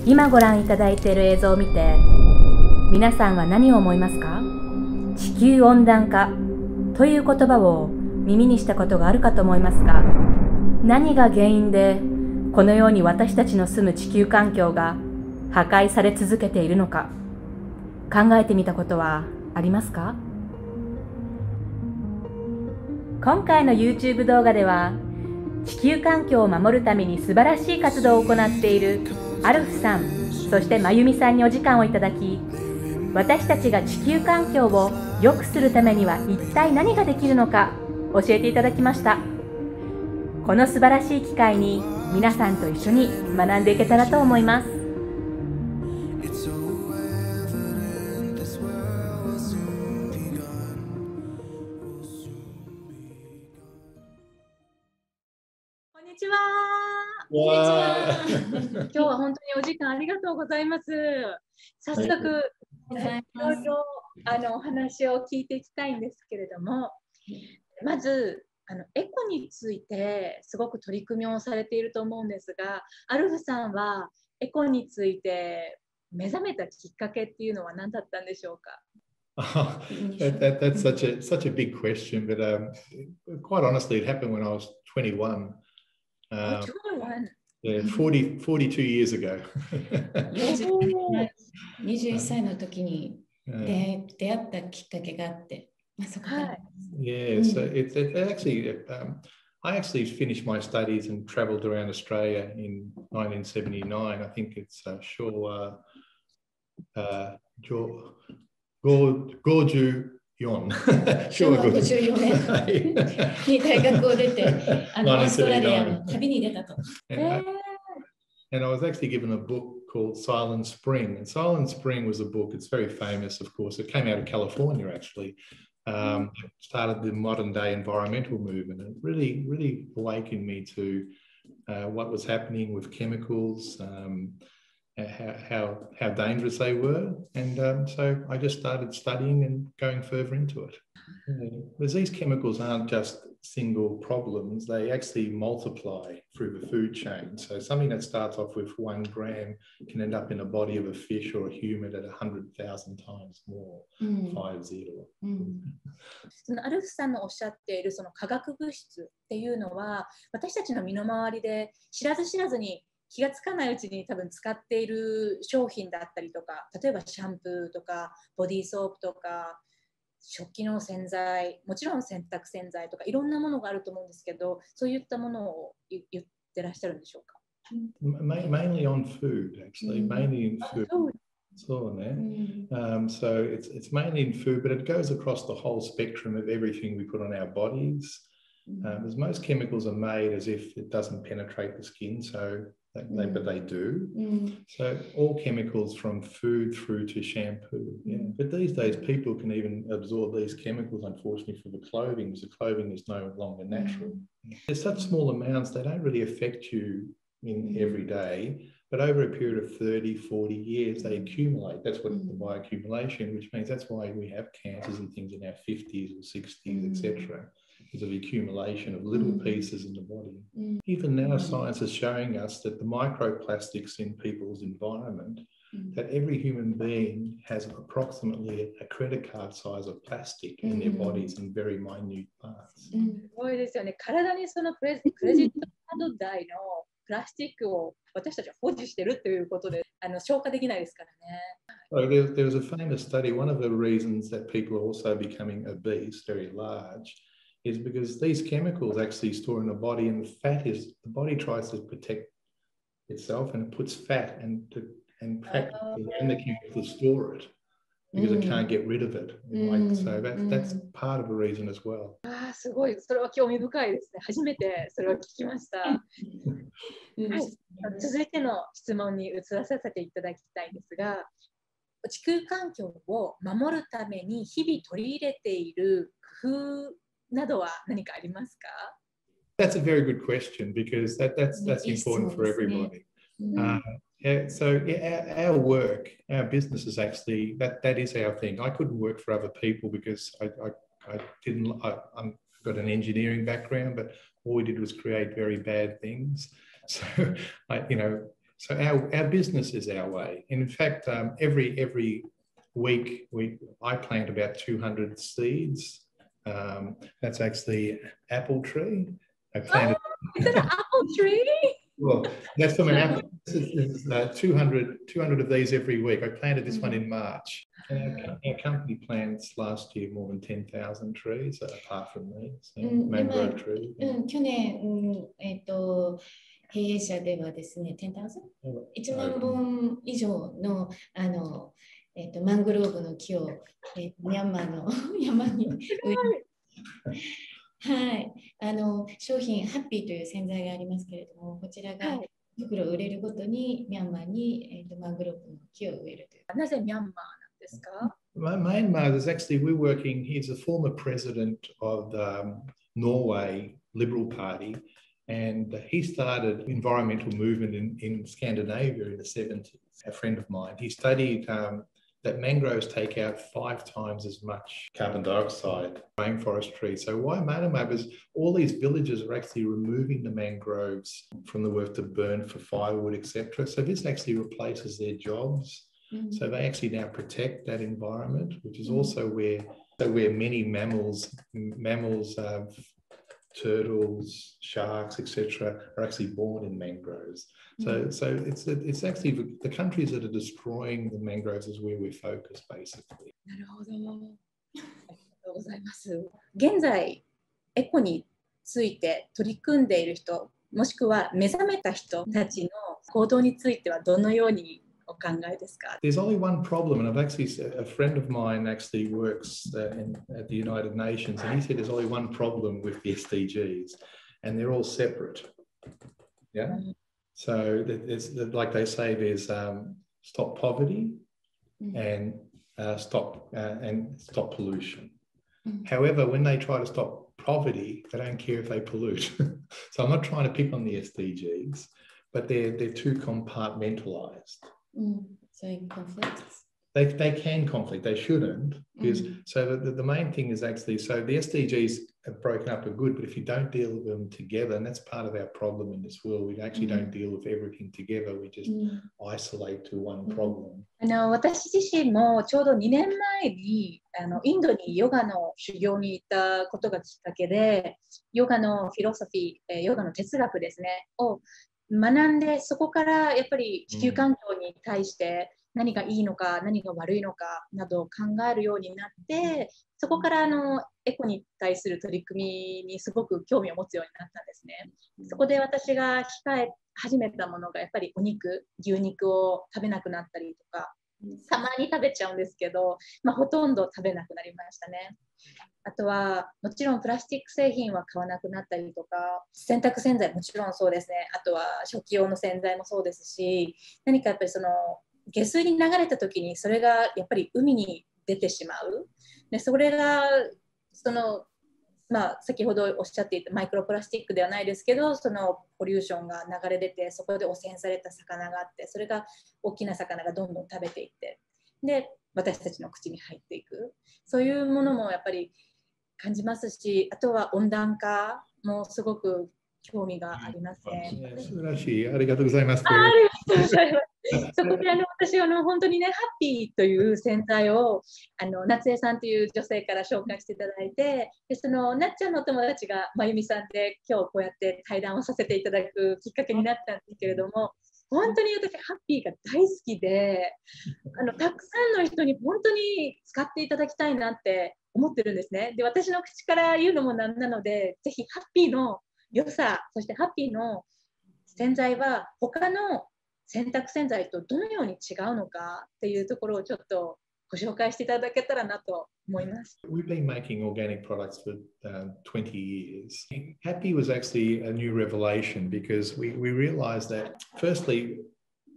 今ご覧いただいている映像を見て、皆さんは何を思いますか？地球温暖化という言葉を耳にしたことがあるかと思いますが、何が原因でこのように私たちの住む地球環境が破壊され続けているのか、考えてみたことはありますか？今回の YouTube 動画では、地球環境を守るために素晴らしい活動を行っているアルフさん、そしてまゆみさんにお時間をいただき、私たちが地球環境を良くするためには一体何ができるのか教えていただきました。この素晴らしい機会に皆さんと一緒に学んでいけたらと思います。こんにちは。今日は本当にお時間ありがとうございます。早速、いろいろお話を聞いていきたいんですけれども、まずエコについてすごく取り組みをされていると思うんですが、アルフさんはエコについて目覚めたきっかけっていうのは何だったんでしょうか？That's such a big question, but quite honestly, it happened when I was 21. 21? Yeah, 42 years ago. 21歳の時に出会ったきっかけがあって、そこから。Yeah, so it actually, I actually finished my studies and travelled around Australia in 1979. I think it's Gorju-yon. 昭和54年に大学を出て、オーストラリアの旅に出たと。And I was actually given a book called Silent Spring. And Silent Spring was a book, it's very famous, of course. It came out of California, actually. It started the modern day environmental movement. It really awakened me to what was happening with chemicals, how dangerous they were. And so I just started studying and going further into it. Because these chemicals aren't just single problems, they actually multiply through the food chain. So something that starts off with 1 gram can end up in the body of a fish or a human at 100,000 times more. 50. そのアルフさんのおっしゃっているその化学物質っていうのは、私たちの身の回りで知らず知らずに気がつかないうちに多分使っている商品だったりとか、例えばシャンプーとかボディーソープとか食器の洗剤、もちろん洗濯洗剤とかいろんなものがあると思うんですけど、そういったものを言ってらっしゃるんでしょうか？ Mainly on food, actually. Mainly in food. So it's mainly in food, but it goes across the whole spectrum of everything we put on our bodies. As most chemicals are made as if it doesn't penetrate the skin, but they do. So all chemicals from food through to shampoo. Yeah. But these days people can even absorb these chemicals, unfortunately, for the clothing, because the clothing is no longer natural. There's such small amounts, they don't really affect you in every day, but over a period of 30, 40 years, they accumulate. That's what the bioaccumulation, which means that's why we have cancers and things in our 50s or 60s, etc. Is of accumulation of little pieces in the body. Even now, science is showing us that the microplastics in people's environment, that every human being has approximately a credit card size of plastic in their bodies in very minute parts. すごいですよね。体にそのクレジットカード代のプラスチックを私たちは保持しているということで、消化できないですからね。So there was a famous study. One of the reasons that people are also becoming obese, very large, is because these chemicals actually store in the body, and the body tries to protect itself, and it puts fat and practically in the chemicals store it because it can't get rid of it. So that's part of the reason as well. すごい、それは興味深いですね。初めてそれを聞きました。はい、続いての質問に移らせていただきたいんですが、地球環境を守るために日々取り入れている工夫などは何かありますか？ That's a very good question, because that's important for everybody. So our work, our business is actually that is our thing. I couldn't work for other people because I've got an engineering background, but all we did was create very bad things. So, so our business is our way. And in fact, every week I plant about 200 seeds. That's actually apple tree. I planted. Oh, is it an apple tree? Well, that's from an apple. This is 200 of these every week. I planted this one in March. And our company plants last year more than 10,000 trees, apart from these, mangrove trees. 去年、経営者ではですね、1万本以上のマングローブの木を、ミャンマーの山に植えはい、商品ハッピーという洗剤がありますけれども、こちらが袋を売れるごとにミャンマーに、マングローブの木を植えるという。なぜミャンマーなんですか？Myanmar is actually, we're working, he's a former president of the Norway Liberal Party, and he started environmental movement in Scandinavia in the 70s. A friend of mine, he studied that mangroves take out 5 times as much carbon dioxide rainforest trees. So why Myanmar is all these villages are actually removing the mangroves from the work to burn for firewood, etc. So this actually replaces their jobs. So they actually now protect that environment, which is also where many mammals, turtles, sharks, etc., are actually born in mangroves. So it's actually the countries that are destroying the mangroves is where we're focused, basically. なるほど。ありがとうございます。現在、エコについて取り組んでいる人、もしくは目覚めた人たちの行動についてはどのようにお考えですか？ There's only one problem, and I've actually a friend of mine actually works at the United Nations, and he said there's only one problem with the SDGs, and they're all separate. Yeah. So it's like they say, there's stop poverty and stop pollution. However, when they try to stop poverty, they don't care if they pollute. So I'm not trying to pick on the SDGs, but they're too compartmentalized. So in conflicts? They can conflict. They shouldn't. Because so the main thing is actually, so the SDGs have broken up are good, but if you don't deal with them together, and that's part of our problem in this world, we actually don't deal with everything together. We just isolate to one problem. 私自身もちょうど2年前にインドにヨガの修行に行ったことがきっかけで、ヨガのフィロソフィー、ヨガの哲学ですね、を学んで、そこからやっぱり地球環境に対して何がいいのか何が悪いのかなどを考えるようになって、そこからエコに対する取り組みにすごく興味を持つようになったんですね。そこで私が控え始めたものがやっぱりお肉、牛肉を食べなくなったりとか、たまに食べちゃうんですけど、ほとんど食べなくなりましたね。あとはもちろんプラスチック製品は買わなくなったりとか、洗濯洗剤もちろんそうですね。あとは食器用の洗剤もそうですし、何かやっぱり下水に流れた時にそれがやっぱり海に出てしまう。でそれが先ほどおっしゃっていたマイクロプラスチックではないですけど、ポリューションが流れ出て、そこで汚染された魚があって、それが大きな魚がどんどん食べていって、で私たちの口に入っていく、そういうものもやっぱり感じますし、あとは温暖化もすごく興味がありますね。素晴らしい。ありがとうございます。ありがとうございます。そこで私本当にね、ハッピーという洗剤を夏江さんという女性から紹介していただいて、でなっちゃんのお友達がまゆみさんで今日こうやって対談をさせていただくきっかけになったんですけれども、本当に私ハッピーが大好きで、たくさんの人に本当に使っていただきたいなって思ってるんですね。で、私の口から言うのもなんなので、ぜひハッピーの良さ、そしてハッピーの洗剤は他の洗濯洗剤とどのように違うのかっていうところをちょっとご紹介していただけたらなと思います。We've been making organic products for 20 years. Happy was actually a new revelation because we realized that firstly,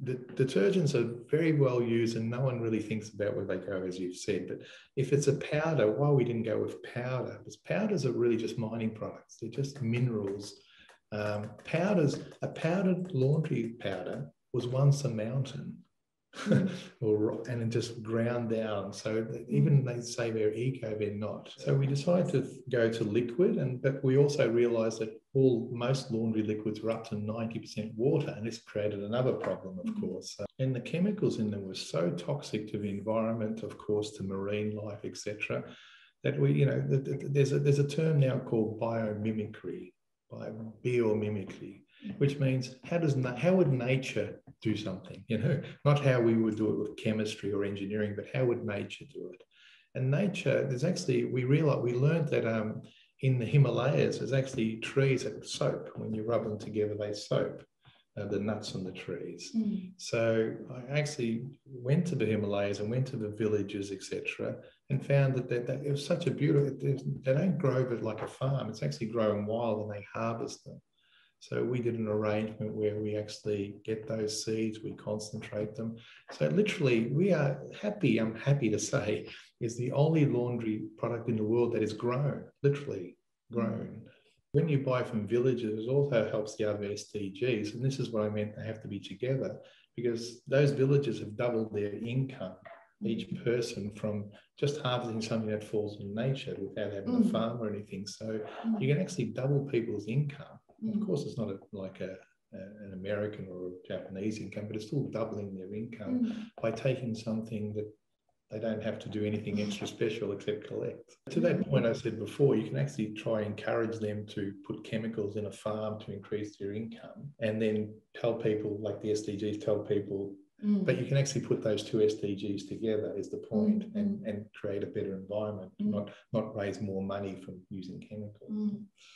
the detergents are very well used and no one really thinks about where they go, as you've said. But if it's a powder, why we didn't go with powder? Because powders are really just mining products. They're just minerals. A powdered laundry powder was once a mountain and it just ground down. So even they say they're eco, they're not. So we decided to go to liquid, but we also realized that most laundry liquids were up to 90% water, and this created another problem, of course. And the chemicals in them were so toxic to the environment, of course, to marine life, etc., that there's a term now called biomimicry, which means how would nature do something? Not how we would do it with chemistry or engineering, but how would nature do it? And nature, we learned that in the Himalayas, there's actually trees that soap. When you rub them together, they soap, the nuts on the trees. So I actually went to the Himalayas and went to the villages, etc., and found that it was such a beautiful, they don't grow it like a farm. It's actually growing wild and they harvest them. So we did an arrangement where we actually get those seeds, we concentrate them. So literally, we are happy, I'm happy to say, is the only laundry product in the world that is grown, literally grown. When you buy from villages, it also helps the other SDGs. And this is what I meant, they have to be together, because those villages have doubled their income, each person, from just harvesting something that falls in nature without having a farm or anything. So you can actually double people's income. Of course, it's not like an American or a Japanese income, but it's still doubling their income by taking something that they don't have to do anything extra special except collect. To that point I said before, you can actually try and encourage them to put chemicals in a farm to increase their income, and then tell people, like the SDGs tell people, but you can actually put those two SDGs together is the point, and create a better environment, not raise more money from using chemicals.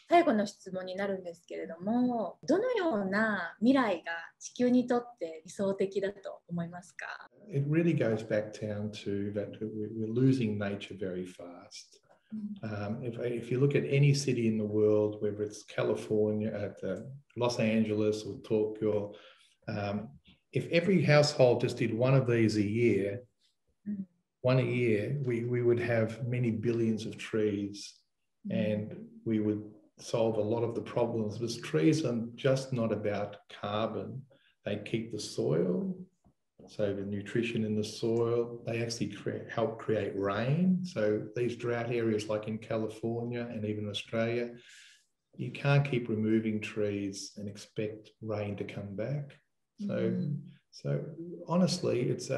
最後の質問になるんですけれども、どのような未来が地球にとって理想的だと思いますか？ It really goes back down to that we're losing nature very fast. If you look at any city in the world, whether it's California, Los Angeles or Tokyo, if every household just did one of these a year, we would have many billions of trees, and we would solve a lot of the problems. Because trees are just not about carbon. They keep the soil, so the nutrition in the soil. They actually help create rain. So these drought areas like in California and even Australia, you can't keep removing trees and expect rain to come back. So honestly, it's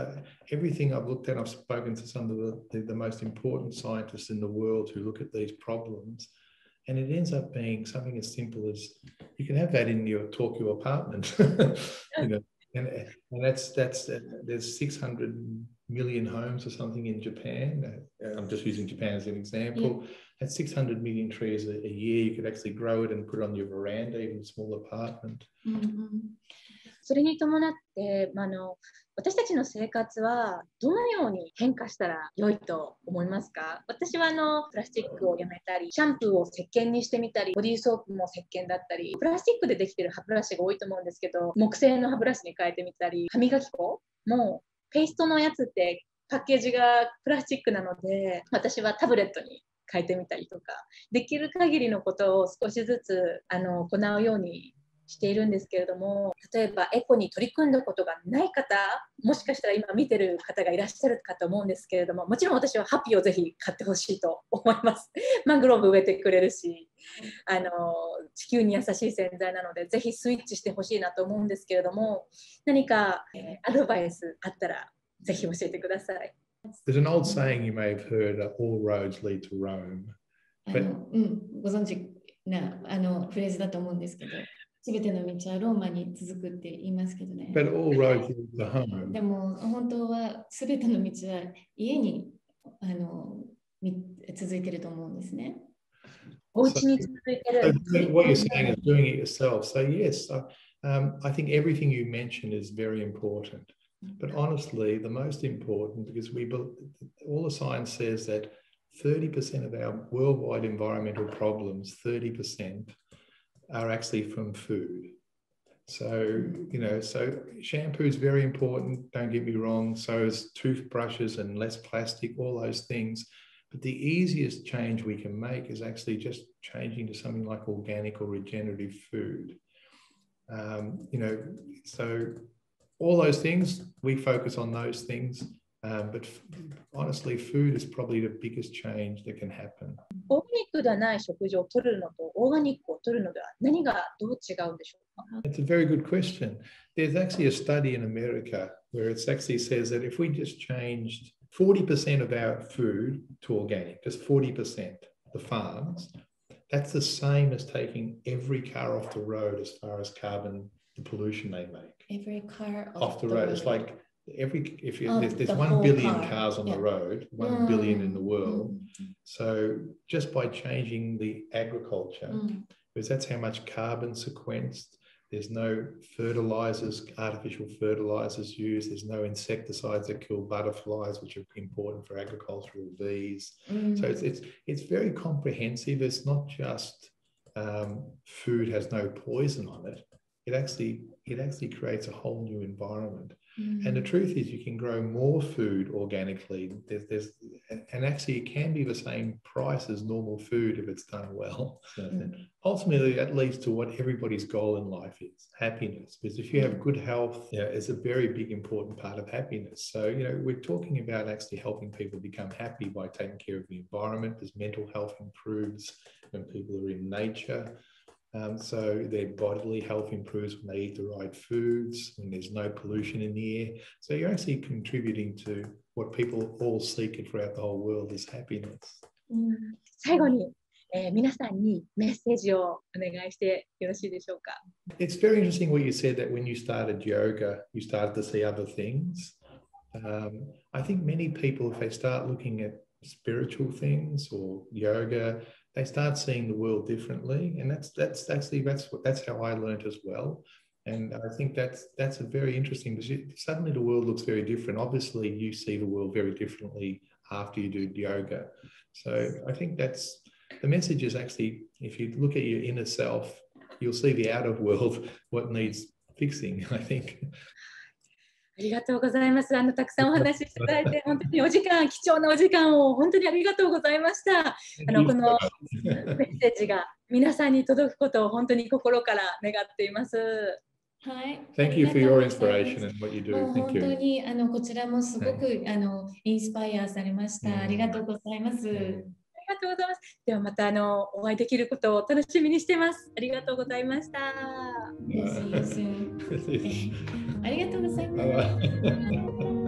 everything I've looked at. I've spoken to some of the most important scientists in the world who look at these problems, and it ends up being something as simple as you can have that in your Tokyo apartment, and that's there's 600 million homes or something in Japan. I'm just using Japan as an example. At 600 million trees a year, you could actually grow it and put it on your veranda, even a small apartment. それに伴って、私たちの生活はどのように変化したら良いと思いますか？私はプラスチックをやめたり、シャンプーを石鹸にしてみたり、ボディーソープも石鹸だったり、プラスチックでできている歯ブラシが多いと思うんですけど、木製の歯ブラシに変えてみたり、歯磨き粉もペーストのやつってパッケージがプラスチックなので、私はタブレットに変えてみたりとか、できる限りのことを少しずつ行うようにしているんですけれども、例えばエコに取り組んだことがない方、もしかしたら今見てる方がいらっしゃるかと思うんですけれども、もちろん私はハッピーをぜひ買ってほしいと思います。マングローブ植えてくれるし、地球に優しい洗剤なのでぜひスイッチしてほしいなと思うんですけれども、何か、アドバイスあったらぜひ教えてください。There's an old saying you may have heard, all roads lead to Rome. ご存知なフレーズだと思うんですけど、すべての道はローマに続くって言いますけどね。But all roads lead to home. でも本当はすべての道は家に続いていると思うんですね。お家に続いてる。So what you're saying is doing it yourself. So yes, I think everything you mentioned is very important. But honestly, the most important, because all the science says that 30% of our worldwide environmental problems, 30%, are actually from food. So, so shampoo is very important, don't get me wrong. So is toothbrushes and less plastic, all those things. But the easiest change we can make is actually just changing to something like organic or regenerative food. So all those things, we focus on those things. But honestly, food is probably the biggest change that can happen. オーガニックではない食事を取るのとオーガニックを取るのでは何がどう違うんでしょうか？ It's a very good question. There's actually a study in America where it actually says that if we just changed 40% of our food to organic, just 40%, the farms, that's the same as taking every car off the road as far as carbon, the pollution they make. Every car Off the road. It's like there's the 1 billion car. cars on the road, 1 billion in the world. So just by changing the agriculture, because that's how much carbon sequenced, there's no fertilizers, artificial fertilizers used, there's no insecticides that kill butterflies, which are important for agricultural bees. So it's very comprehensive. It's not just food has no poison on it. It actually creates a whole new environment. And the truth is you can grow more food organically. And actually it can be the same price as normal food if it's done well. So ultimately that leads to what everybody's goal in life is, happiness. Because if you have good health, it's a very big important part of happiness. So, we're talking about actually helping people become happy by taking care of the environment, as mental health improves when people are in nature. So their bodily health improves when they eat the right foods, when there's no pollution in the air. So you're actually contributing to what people all seek throughout the whole world is happiness. 最後に、皆さんにメッセージをお願いしてよろしいでしょうか？ It's very interesting what you said that when you started yoga, you started to see other things. I think many people, if they start looking at spiritual things or yoga, they start seeing the world differently, and that's how I learned as well. And I think that's a very interesting, because suddenly the world looks very different. Obviously, you see the world very differently after you do yoga. So I think that's the message is actually, if you look at your inner self, you'll see the outer world, what needs fixing, I think. ありがとうございます。たくさんお話ししていただいて、本当に貴重なお時間を本当にありがとうございました。このメッセージが皆さんに届くことを本当に心から願っています。はい。Thank you for your inspiration and what you do. 本当にこちらもすごくインスパイアされました。ありがとうございます。ありがとうございます。ではまたお会いできることを楽しみにしています。ありがとうございました。ありがとうございます。